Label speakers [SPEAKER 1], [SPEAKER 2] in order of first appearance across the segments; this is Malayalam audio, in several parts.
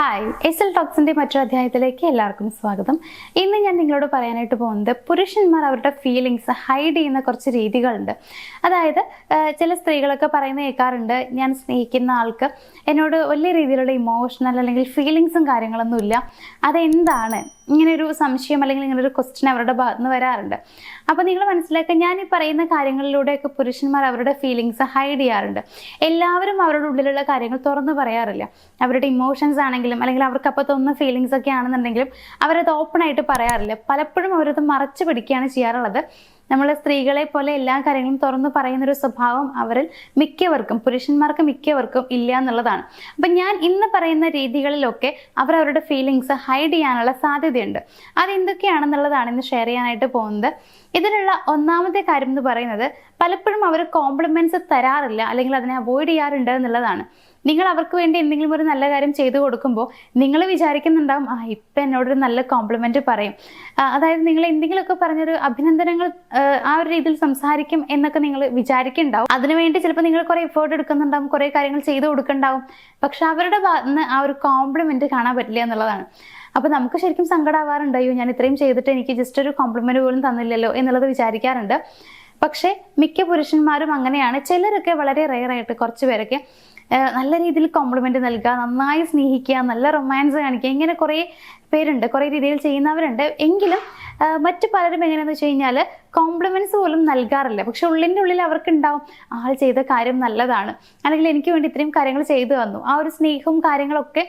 [SPEAKER 1] ഹായ്, എസ്.എൽ ടോക്സിന്റെ മറ്റൊരു അധ്യായത്തിലേക്ക് എല്ലാവർക്കും സ്വാഗതം. ഇന്ന് ഞാൻ നിങ്ങളോട് പറയാനായിട്ട് പോകുന്നത് പുരുഷന്മാർ അവരുടെ ഫീലിങ്സ് ഹൈഡ് ചെയ്യുന്ന കുറച്ച് രീതികളുണ്ട്. അതായത് ചില സ്ത്രീകളൊക്കെ പറയുന്ന കേൾക്കാറുണ്ട്, ഞാൻ സ്നേഹിക്കുന്ന ആൾക്ക് എന്നോട് വലിയ രീതിയിലുള്ള ഇമോഷണൽ അല്ലെങ്കിൽ ഫീലിങ്സും കാര്യങ്ങളൊന്നുമില്ല, അതെന്താണ്? ഇങ്ങനൊരു സംശയം അല്ലെങ്കിൽ ഇങ്ങനൊരു ക്വസ്റ്റ്യൻ അവരുടെ ഭാഗത്ത് നിന്ന് വരാറുണ്ട്. അപ്പോൾ നിങ്ങൾ മനസ്സിലാക്കുക, ഞാൻ ഈ പറയുന്ന കാര്യങ്ങളിലൂടെയൊക്കെ പുരുഷന്മാർ അവരുടെ ഫീലിങ്സ് ഹൈഡ് ചെയ്യാറുണ്ട്. എല്ലാവരും അവരുടെ ഉള്ളിലുള്ള കാര്യങ്ങൾ തുറന്നു പറയാറില്ല. അവരുടെ ഇമോഷൻസ് ആണെങ്കിലും അല്ലെങ്കിൽ അവർക്ക് അപ്പോൾ തോന്നുന്ന ഫീലിങ്സ് ഒക്കെ ആണെന്നുണ്ടെങ്കിലും അവരത് ഓപ്പൺ ആയിട്ട് പറയാറില്ല. പലപ്പോഴും അവരത് മറച്ചു പിടിക്കുകയാണ് ചെയ്യാറുള്ളത്. നമ്മൾ സ്ത്രീകളെ പോലെ എല്ലാ കാര്യങ്ങളും തുറന്നു പറയുന്നൊരു സ്വഭാവം അവരിൽ മിക്കവർക്കും, പുരുഷന്മാർക്ക് മിക്കവർക്കും ഇല്ല എന്നുള്ളതാണ്. അപ്പം ഞാൻ ഇന്ന് പറയുന്ന രീതികളിലൊക്കെ അവരവരുടെ ഫീലിങ്സ് ഹൈഡ് ചെയ്യാനുള്ള സാധ്യതയുണ്ട്. അതെന്തൊക്കെയാണെന്നുള്ളതാണ് ഇന്ന് ഷെയർ ചെയ്യാനായിട്ട് പോകുന്നത്. ഇതിനുള്ള ഒന്നാമത്തെ കാര്യം എന്ന് പറയുന്നത്, പലപ്പോഴും അവർ കോംപ്ലിമെന്റ്സ് തരാറില്ല അല്ലെങ്കിൽ അതിനെ അവോയ്ഡ് ചെയ്യാറുണ്ട് എന്നുള്ളതാണ്. നിങ്ങൾ അവർക്ക് വേണ്ടി എന്തെങ്കിലും ഒരു നല്ല കാര്യം ചെയ്തു കൊടുക്കുമ്പോൾ നിങ്ങൾ വിചാരിക്കുന്നുണ്ടാവും, ഇപ്പം എന്നോടൊരു നല്ല കോംപ്ലിമെന്റ് പറയും, അതായത് നിങ്ങൾ എന്തെങ്കിലുമൊക്കെ പറഞ്ഞൊരു അഭിനന്ദനങ്ങൾ ആ ഒരു രീതിയിൽ സംസാരിക്കും എന്നൊക്കെ നിങ്ങൾ വിചാരിക്കുന്നുണ്ടാവും. അതിനുവേണ്ടി ചിലപ്പോൾ നിങ്ങൾ കുറേ എഫേർട്ട് എടുക്കുന്നുണ്ടാവും, കുറേ കാര്യങ്ങൾ ചെയ്തു കൊടുക്കുന്നുണ്ടാവും. പക്ഷെ അവരുടെ ഭാഗത്ത് നിന്ന് ആ ഒരു കോംപ്ലിമെന്റ് കാണാൻ പറ്റില്ല എന്നുള്ളതാണ്. അപ്പോൾ നമുക്ക് ശരിക്കും സങ്കടമാവാറുണ്ട്, അയ്യോ ഞാൻ ഇത്രയും ചെയ്തിട്ട് എനിക്ക് ജസ്റ്റ് ഒരു കോംപ്ലിമെന്റ് പോലും തന്നില്ലല്ലോ എന്നുള്ളത് വിചാരിക്കാറുണ്ട്. പക്ഷേ മിക്ക പുരുഷന്മാരും അങ്ങനെയാണ്. ചിലരൊക്കെ വളരെ റെയറായിട്ട്, കുറച്ച് പേരൊക്കെ നല്ല രീതിയിൽ കോംപ്ലിമെന്റ് നൽകുക, നന്നായി സ്നേഹിക്കുക, നല്ല റൊമാൻസ് കാണിക്കുക, ഇങ്ങനെ കുറേ പേരുണ്ട്, കുറേ രീതിയിൽ ചെയ്യുന്നവരുണ്ട്. എങ്കിലും മറ്റു പലരും എങ്ങനെയാണെന്ന് വെച്ച് കഴിഞ്ഞാൽ കോംപ്ലിമെന്റ്സ് പോലും നൽകാറില്ല. പക്ഷെ ഉള്ളിൻ്റെ ഉള്ളിൽ അവർക്ക് ഉണ്ടാവും, ആൾ ചെയ്ത കാര്യം നല്ലതാണ്, അല്ലെങ്കിൽ എനിക്ക് വേണ്ടി ഇത്രയും കാര്യങ്ങൾ ചെയ്തു തന്നു, ആ ഒരു സ്നേഹവും കാര്യങ്ങളൊക്കെ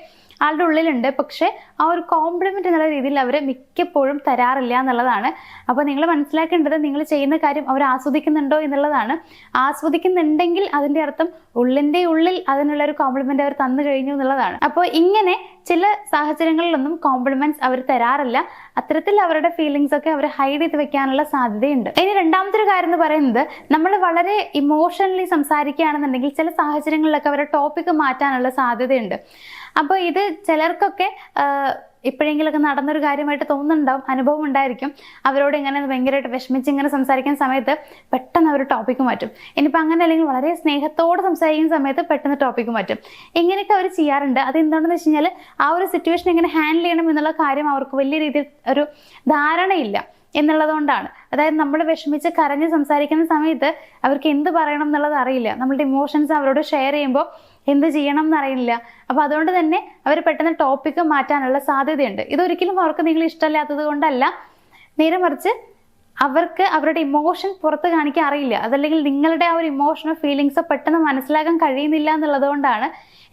[SPEAKER 1] ആളുടെ ഉള്ളിലുണ്ട്. പക്ഷെ ആ ഒരു കോംപ്ലിമെന്റ് എന്നുള്ള രീതിയിൽ അവർ മിക്കപ്പോഴും തരാറില്ല എന്നുള്ളതാണ്. അപ്പോൾ നിങ്ങൾ മനസ്സിലാക്കേണ്ടത്, നിങ്ങൾ ചെയ്യുന്ന കാര്യം അവർ ആസ്വദിക്കുന്നുണ്ടോ എന്നുള്ളതാണ്. ആസ്വദിക്കുന്നുണ്ടെങ്കിൽ അതിൻ്റെ അർത്ഥം ഉള്ളിൻ്റെ ഉള്ളിൽ അതിനുള്ള ഒരു കോംപ്ലിമെന്റ് അവർ തന്നു കഴിഞ്ഞു എന്നുള്ളതാണ്. അപ്പോൾ ഇങ്ങനെ ചില സാഹചര്യങ്ങളിലൊന്നും കോംപ്ലിമെന്റ്സ് അവർ തരാറില്ല. അത്തരത്തിൽ അവരുടെ ഫീലിങ്സ് ഒക്കെ അവർ ഹൈഡ് ചെയ്ത് വെക്കാനുള്ള സാധ്യതയുണ്ട്. ഇനി രണ്ടാമത്തെ ഒരു കാര്യം എന്ന് പറയുന്നത്, നമ്മൾ വളരെ ഇമോഷണലി സംസാരിക്കുകയാണെന്നുണ്ടെങ്കിൽ ചില സാഹചര്യങ്ങളിലൊക്കെ അവരുടെ ടോപ്പിക്ക് മാറ്റാനുള്ള സാധ്യതയുണ്ട്. അപ്പോൾ ഇത് ചിലർക്കൊക്കെ എപ്പോഴെങ്കിലൊക്കെ നടന്നൊരു കാര്യമായിട്ട് തോന്നുന്നുണ്ടാവും, അനുഭവം ഉണ്ടായിരിക്കും. അവരോട് ഇങ്ങനെ ഭയങ്കരമായിട്ട് വിഷമിച്ച് ഇങ്ങനെ സംസാരിക്കുന്ന സമയത്ത് പെട്ടെന്ന് അവർ ടോപ്പിക്ക് മാറ്റും. ഇനിയിപ്പോൾ അങ്ങനെ അല്ലെങ്കിൽ വളരെ സ്നേഹത്തോടെ സംസാരിക്കുന്ന സമയത്ത് പെട്ടെന്ന് ടോപ്പിക്ക് മാറ്റും. ഇങ്ങനെയൊക്കെ അവർ ചെയ്യാറുണ്ട്. അതെന്താണെന്ന് വെച്ച് കഴിഞ്ഞാൽ ആ ഒരു സിറ്റുവേഷൻ എങ്ങനെ ഹാൻഡിൽ ചെയ്യണം എന്നുള്ള കാര്യം അവർക്ക് വലിയ രീതിയിൽ ഒരു ധാരണയില്ല എന്നുള്ളതുകൊണ്ടാണ്. അതായത് നമ്മൾ വിഷമിച്ച് കരഞ്ഞ് സംസാരിക്കുന്ന സമയത്ത് അവർക്ക് എന്ത് പറയണം എന്നുള്ളത് അറിയില്ല. നമ്മളുടെ ഇമോഷൻസ് അവരോട് ഷെയർ ചെയ്യുമ്പോൾ എന്ത് ചെയ്യണം എന്നറിയില്ല. അപ്പോൾ അതുകൊണ്ട് തന്നെ അവർ പെട്ടെന്ന് ടോപ്പിക്ക് മാറ്റാനുള്ള സാധ്യതയുണ്ട്. ഇതൊരിക്കലും അവർക്ക് നിങ്ങൾ ഇഷ്ടമില്ലാത്തത് കൊണ്ടല്ല, നേരെ മറിച്ച് അവർക്ക് അവരുടെ ഇമോഷൻ പുറത്ത് കാണിക്കാൻ അറിയില്ല. അതല്ലെങ്കിൽ നിങ്ങളുടെ ആ ഒരു ഇമോഷണൽ ഫീലിങ്സ് പെട്ടെന്ന് മനസ്സിലാക്കാൻ കഴിയുന്നില്ല എന്നുള്ളത് കൊണ്ടാണ്.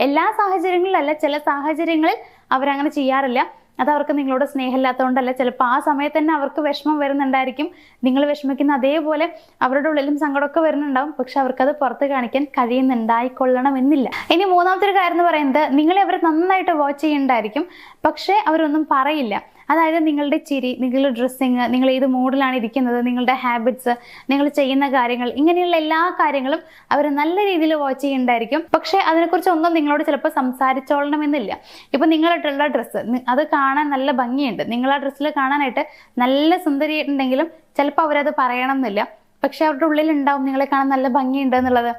[SPEAKER 1] എല്ലാ സാഹചര്യങ്ങളിലല്ല, ചില സാഹചര്യങ്ങളിൽ അവരങ്ങനെ ചെയ്യാറില്ല. അത് അവർക്ക് നിങ്ങളോട് സ്നേഹമില്ലാത്തതുകൊണ്ടല്ല, ചിലപ്പോൾ ആ സമയത്ത് തന്നെ അവർക്ക് വിഷമം വരുന്നുണ്ടായിരിക്കും. നിങ്ങൾ വിഷമിക്കുന്ന അതേപോലെ അവരുടെ ഉള്ളിലും സങ്കടമൊക്കെ വരുന്നുണ്ടാവും. പക്ഷെ അവർക്കത് പുറത്ത് കാണിക്കാൻ കഴിയുന്നുണ്ടായിക്കൊള്ളണമെന്നില്ല. ഇനി മൂന്നാമത്തെ ഒരു കാര്യം എന്ന് പറയുന്നത്, നിങ്ങളെ അവർ നന്നായിട്ട് വാച്ച് ചെയ്യുന്നുണ്ടായിരിക്കും, പക്ഷെ അവരൊന്നും പറയില്ല. അതായത് നിങ്ങളുടെ ചിരി, നിങ്ങളുടെ ഡ്രസ്സിങ്, നിങ്ങൾ ഏത് മൂഡിലാണ് ഇരിക്കുന്നത്, നിങ്ങളുടെ ഹാബിറ്റ്സ്, നിങ്ങൾ ചെയ്യുന്ന കാര്യങ്ങൾ, ഇങ്ങനെയുള്ള എല്ലാ കാര്യങ്ങളും അവർ നല്ല രീതിയിൽ വാച്ച് ചെയ്യുന്നുണ്ടായിരിക്കും. പക്ഷെ അതിനെക്കുറിച്ച് ഒന്നും നിങ്ങളോട് ചിലപ്പോൾ സംസാരിച്ചോളണമെന്നില്ല. ഇപ്പം നിങ്ങളിട്ടുള്ള ഡ്രസ്സ് അത് കാണാൻ നല്ല ഭംഗിയുണ്ട്, നിങ്ങൾ ആ ഡ്രസ്സിൽ കാണാനായിട്ട് നല്ല സുന്ദരിയുണ്ടെങ്കിലും ചിലപ്പോൾ അവരത് പറയണം എന്നില്ല. പക്ഷെ അവരുടെ ഉള്ളിലുണ്ടാവും നിങ്ങളെ കാണാൻ നല്ല ഭംഗിയുണ്ട് എന്നുള്ളത്.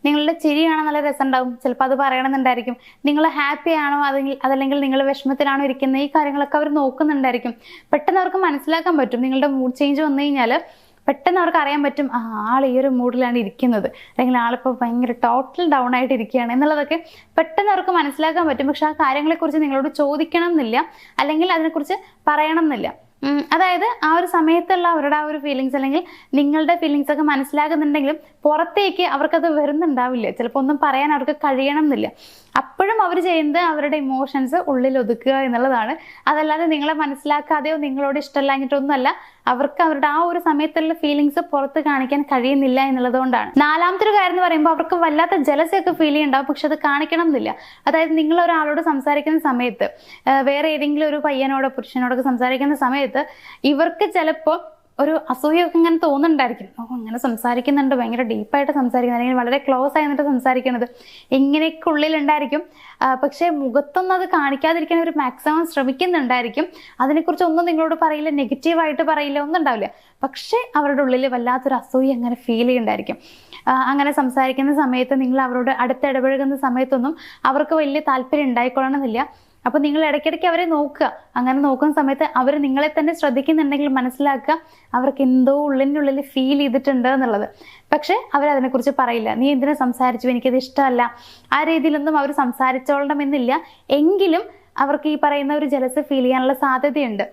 [SPEAKER 1] നിങ്ങളുടെ ചിരി കാണാൻ നല്ല രസമുണ്ടാവും, ചിലപ്പോൾ അത് പറയണമെന്നുണ്ടായിരിക്കും. നിങ്ങൾ ഹാപ്പി ആണോ അതല്ലെങ്കിൽ നിങ്ങൾ വിഷമത്തിലാണോ ഇരിക്കുന്നത്, ഈ കാര്യങ്ങളൊക്കെ അവർ നോക്കുന്നുണ്ടായിരിക്കും. പെട്ടെന്ന് അവർക്ക് മനസ്സിലാക്കാൻ പറ്റും. നിങ്ങളുടെ മൂഡ് ചേഞ്ച് വന്നു കഴിഞ്ഞാൽ പെട്ടെന്ന് അവർക്ക് അറിയാൻ പറ്റും, ആൾ ഈ ഒരു മൂഡിലാണ് ഇരിക്കുന്നത്, അല്ലെങ്കിൽ ആളിപ്പോൾ ഭയങ്കര ടോട്ടൽ ഡൗൺ ആയിട്ട് ഇരിക്കുകയാണ് എന്നുള്ളതൊക്കെ പെട്ടെന്ന് അവർക്ക് മനസ്സിലാക്കാൻ പറ്റും. പക്ഷെ ആ കാര്യങ്ങളെക്കുറിച്ച് നിങ്ങളോട് ചോദിക്കണം എന്നില്ല, അല്ലെങ്കിൽ അതിനെക്കുറിച്ച് പറയണം എന്നില്ല. അതായത് ആ ഒരു സമയത്തുള്ള അവരുടെ ആ ഒരു ഫീലിങ്സ് അല്ലെങ്കിൽ നിങ്ങളുടെ ഫീലിങ്സ് ഒക്കെ മനസ്സിലാക്കുന്നുണ്ടെങ്കിലും പുറത്തേക്ക് അവർക്കത് വരുന്നുണ്ടാവില്ല. ചിലപ്പോൾ ഒന്നും പറയാൻ അവർക്ക് കഴിയണം എന്നില്ല. അപ്പോഴും അവർ ചെയ്യുന്നത് അവരുടെ ഇമോഷൻസ് ഉള്ളിൽ ഒതുക്കുക എന്നുള്ളതാണ്. അതല്ലാതെ നിങ്ങളെ മനസ്സിലാക്കാതെയോ നിങ്ങളോട് ഇഷ്ടമല്ലാഞ്ഞിട്ടൊന്നുമല്ല, അവർക്ക് അവരുടെ ആ ഒരു സമയത്തുള്ള ഫീലിങ്സ് പുറത്ത് കാണിക്കാൻ കഴിയുന്നില്ല എന്നുള്ളത് കൊണ്ടാണ്. നാലാമത്തെ ഒരു കാര്യം എന്ന് പറയുമ്പോൾ, അവർക്ക് വല്ലാത്ത ജലസിയൊക്കെ ഫീൽ ചെയ്യുന്നുണ്ടാവും, പക്ഷെ അത് കാണിക്കണം എന്നില്ല. അതായത് നിങ്ങൾ ഒരാളോട് സംസാരിക്കുന്ന സമയത്ത്, വേറെ ഏതെങ്കിലും ഒരു പയ്യനോടോ പുരുഷനോടൊക്കെ സംസാരിക്കുന്ന സമയത്ത് ഇവർക്ക് ചിലപ്പോൾ ഒരു അസൂയൊക്കെ ഇങ്ങനെ തോന്നുന്നുണ്ടായിരിക്കും. ഇങ്ങനെ സംസാരിക്കുന്നുണ്ട്, ഭയങ്കര ഡീപ്പായിട്ട് സംസാരിക്കുന്നത്, അല്ലെങ്കിൽ വളരെ ക്ലോസ് ആയിട്ട് സംസാരിക്കുന്നത്, ഇങ്ങനെയൊക്കെ ഉള്ളിലുണ്ടായിരിക്കും. പക്ഷേ മുഖത്തൊന്നും അത് കാണിക്കാതിരിക്കാൻ ഒരു മാക്സിമം ശ്രമിക്കുന്നുണ്ടായിരിക്കും. അതിനെക്കുറിച്ച് ഒന്നും നിങ്ങളോട് പറയില്ല, നെഗറ്റീവായിട്ട് പറയില്ല, ഒന്നും ഉണ്ടാവില്ല. പക്ഷേ അവരുടെ ഉള്ളിൽ വല്ലാത്തൊരു അസൂയ അങ്ങനെ ഫീൽ ചെയ്യുന്നുണ്ടായിരിക്കും. അങ്ങനെ സംസാരിക്കുന്ന സമയത്ത്, നിങ്ങൾ അവരോട് അടുത്തിടപഴകുന്ന സമയത്തൊന്നും അവർക്ക് വലിയ താല്പര്യം ഉണ്ടായിക്കൊള്ളണമെന്നില്ല. അപ്പോൾ നിങ്ങൾ ഇടയ്ക്കിടയ്ക്ക് അവരെ നോക്കുക. അങ്ങനെ നോക്കുന്ന സമയത്ത് അവർ നിങ്ങളെ തന്നെ ശ്രദ്ധിക്കുന്നുണ്ടെങ്കിൽ മനസ്സിലാക്കുക അവർക്ക് എന്തോ ഉള്ളിനുള്ളിൽ ഫീൽ ചെയ്തിട്ടുണ്ട് എന്നുള്ളത്. പക്ഷെ അവരതിനെക്കുറിച്ച് പറയില്ല. നീ എന്തിനാ സംസാരിച്ചു, എനിക്കത് ഇഷ്ടമല്ല, ആ രീതിയിലൊന്നും അവർ സംസാരിച്ചോളണമെന്നില്ല. എങ്കിലും അവർക്ക് ഈ പറയുന്ന ഒരു ജലസ് ഫീൽ ചെയ്യാനുള്ള സാധ്യതയുണ്ട്.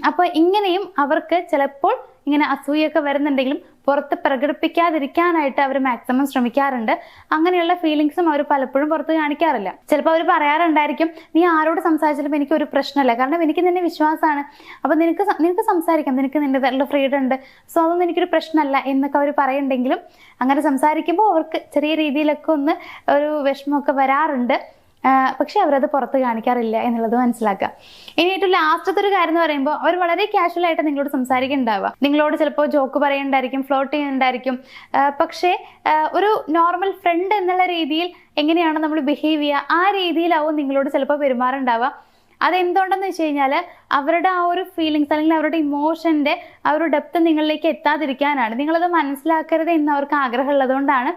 [SPEAKER 1] അപ്പോൾ ഇങ്ങനെയും അവർക്ക് ചിലപ്പോൾ ഇങ്ങനെ അസൂയൊക്കെ വരുന്നുണ്ടെങ്കിലും പുറത്ത് പ്രകടിപ്പിക്കാതിരിക്കാനായിട്ട് അവർ മാക്സിമം ശ്രമിക്കാറുണ്ട്. അങ്ങനെയുള്ള ഫീലിങ്സും അവർ പലപ്പോഴും പുറത്ത് കാണിക്കാറില്ല. ചിലപ്പോൾ അവർ പറയാറുണ്ടായിരിക്കും, നീ ആരോട് സംസാരിച്ചാലും എനിക്ക് ഒരു പ്രശ്നമല്ല, കാരണം എനിക്ക് നിന്നെ വിശ്വാസമാണ്, അപ്പോൾ നിനക്ക് സംസാരിക്കാം, നിനക്ക് നിൻ്റെതായിട്ടുള്ള ഫ്രീഡം ഉണ്ട്, സോ അതൊന്നും എനിക്കൊരു പ്രശ്നമല്ല എന്നൊക്കെ അവർ പറയുന്നുണ്ടെങ്കിലും അങ്ങനെ സംസാരിക്കുമ്പോൾ അവർക്ക് ചെറിയ രീതിയിലൊക്കെ ഒന്ന് ഒരു വിഷമമൊക്കെ വരാറുണ്ട്. പക്ഷെ അവരത് പുറത്ത് കാണിക്കാറില്ല എന്നുള്ളത് മനസ്സിലാക്കുക. ഇനി ഏറ്റവും ലാസ്റ്റത്തെ ഒരു കാര്യം എന്ന് പറയുമ്പോൾ അവർ വളരെ കാഷ്വൽ ആയിട്ട് നിങ്ങളോട് സംസാരിക്കുന്നുണ്ടാവുക. നിങ്ങളോട് ചിലപ്പോൾ ജോക്ക് പറയുന്നുണ്ടായിരിക്കും, ഫ്ലോട്ട് ചെയ്യുന്നുണ്ടായിരിക്കും. പക്ഷേ ഒരു നോർമൽ ഫ്രണ്ട് എന്നുള്ള രീതിയിൽ എങ്ങനെയാണ് നമ്മൾ ബിഹേവ് ചെയ്യുക, ആ രീതിയിലാവും നിങ്ങളോട് ചിലപ്പോൾ പെരുമാറുണ്ടാവുക. അതെന്തുകൊണ്ടെന്ന് വെച്ച് കഴിഞ്ഞാൽ അവരുടെ ആ ഒരു ഫീലിങ്സ് അല്ലെങ്കിൽ അവരുടെ ഇമോഷൻ്റെ ആ ഒരു ഡെപ്ത് നിങ്ങളിലേക്ക് എത്താതിരിക്കാനാണ്. നിങ്ങളത് മനസ്സിലാക്കരുത് എന്ന് അവർക്ക് ആഗ്രഹമുള്ളതുകൊണ്ടാണ്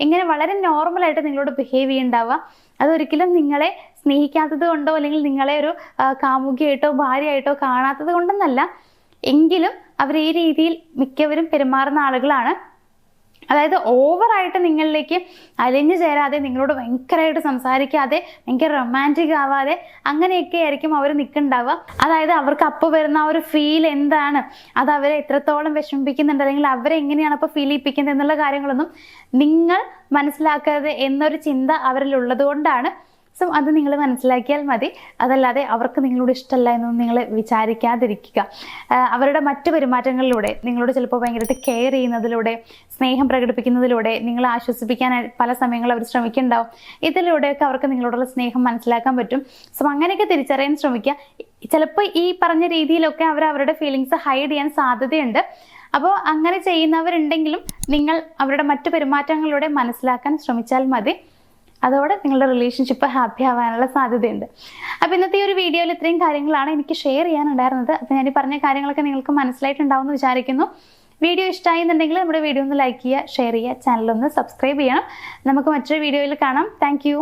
[SPEAKER 1] ഇങ്ങനെ വളരെ നോർമലായിട്ട് നിങ്ങളോട് ബിഹേവ് ചെയ്യുന്നുണ്ടാവുക. അതൊരിക്കലും നിങ്ങളെ സ്നേഹിക്കാത്തത് കൊണ്ടോ അല്ലെങ്കിൽ നിങ്ങളെ ഒരു കാമുകിയായിട്ടോ ഭാര്യയായിട്ടോ കാണാത്തത് കൊണ്ടെന്നല്ല. എങ്കിലും അവർ ഈ രീതിയിൽ മിക്കവരും പെരുമാറുന്ന ആളുകളാണ്. അതായത് ഓവറായിട്ട് നിങ്ങളിലേക്ക് അലിഞ്ഞു ചേരാതെ, നിങ്ങളോട് ഭയങ്കരമായിട്ട് സംസാരിക്കാതെ, ഭയങ്കര റൊമാൻറ്റിക് ആവാതെ അങ്ങനെയൊക്കെ ആയിരിക്കും അവർ നിൽക്കുന്നുണ്ടാവുക. അതായത് അവർക്ക് അപ്പോൾ വരുന്ന ആ ഒരു ഫീൽ എന്താണ്, അത് അവരെ എത്രത്തോളം വിഷമിപ്പിക്കുന്നുണ്ട് അല്ലെങ്കിൽ അവരെ എങ്ങനെയാണ് അപ്പോൾ ഫീൽ ചെയ്യിപ്പിക്കുന്നത് എന്നുള്ള കാര്യങ്ങളൊന്നും നിങ്ങൾ മനസ്സിലാക്കരുത് എന്നൊരു ചിന്ത അവരിലുള്ളത് കൊണ്ടാണ്. സോ അത് നിങ്ങൾ മനസ്സിലാക്കിയാൽ മതി. അതല്ലാതെ അവർക്ക് നിങ്ങളോട് ഇഷ്ടമല്ല എന്നൊന്നും നിങ്ങൾ വിചാരിക്കാതിരിക്കുക. അവരുടെ മറ്റു പെരുമാറ്റങ്ങളിലൂടെ, നിങ്ങളോട് ചിലപ്പോൾ ഭയങ്കരമായിട്ട് കെയർ ചെയ്യുന്നതിലൂടെ, സ്നേഹം പ്രകടിപ്പിക്കുന്നതിലൂടെ, നിങ്ങളെ ആശ്വസിപ്പിക്കാനായി പല സമയങ്ങളിൽ അവർ ശ്രമിക്കുന്നുണ്ടാവും. ഇതിലൂടെയൊക്കെ അവർക്ക് നിങ്ങളോടുള്ള സ്നേഹം മനസ്സിലാക്കാൻ പറ്റും. സോ അങ്ങനെയൊക്കെ തിരിച്ചറിയാൻ ശ്രമിക്കുക. ചിലപ്പോൾ ഈ പറഞ്ഞ രീതിയിലൊക്കെ അവരുടെ ഫീലിങ്സ് ഹൈഡ് ചെയ്യാൻ സാധ്യതയുണ്ട്. അപ്പോൾ അങ്ങനെ ചെയ്യുന്നവരുണ്ടെങ്കിലും നിങ്ങൾ അവരുടെ മറ്റു പെരുമാറ്റങ്ങളിലൂടെ മനസ്സിലാക്കാൻ ശ്രമിച്ചാൽ മതി. അതോടെ നിങ്ങളുടെ റിലേഷൻഷിപ്പ് ഹാപ്പി ആവാനുള്ള സാധ്യതയുണ്ട്. അപ്പോൾ ഇന്നത്തെ ഈ ഒരു വീഡിയോയിൽ ഇത്രയും കാര്യങ്ങളാണ് എനിക്ക് ഷെയർ ചെയ്യാനുണ്ടായിരുന്നത്. അപ്പോൾ ഞാൻ ഈ പറഞ്ഞ കാര്യങ്ങളൊക്കെ നിങ്ങൾക്ക് മനസ്സിലായിട്ടുണ്ടാവും എന്ന് വിചാരിക്കുന്നു. വീഡിയോ ഇഷ്ടമായി എന്നുണ്ടെങ്കിൽ നമ്മുടെ വീഡിയോ ഒന്ന് ലൈക്ക് ചെയ്യുക, ഷെയർ ചെയ്യുക, ചാനലൊന്ന് സബ്സ്ക്രൈബ് ചെയ്യണം. നമുക്ക് മറ്റൊരു വീഡിയോയിൽ കാണാം. താങ്ക്